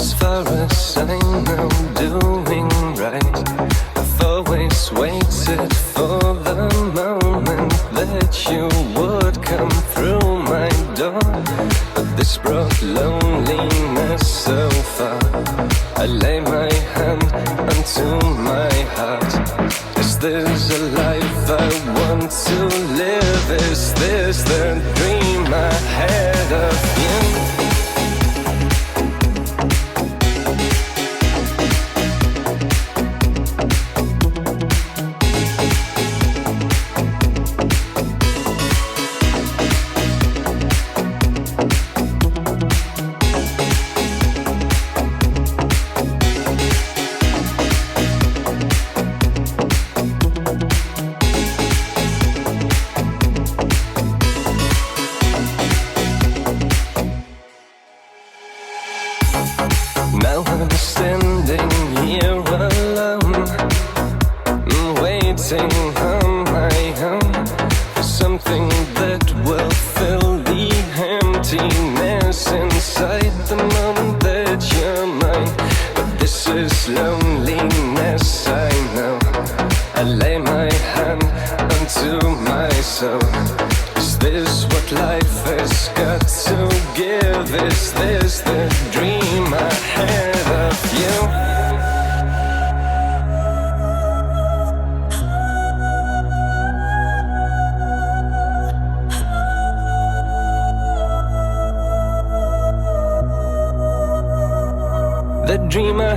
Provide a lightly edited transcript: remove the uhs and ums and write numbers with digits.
As far as I know, doing right. I've always waited for the moment that you would come through my door. But this brought loneliness so far. I lay my hand onto my heart. Is this a life I want to live? Is this the dream I had of you? Now I'm standing here alone, waiting on my own for something that will fill the emptiness inside the moment that you're mine. But this is loneliness, I know. I lay my hand onto my soul. Is this what life has got to give? Is this the dream I had of you? The dream I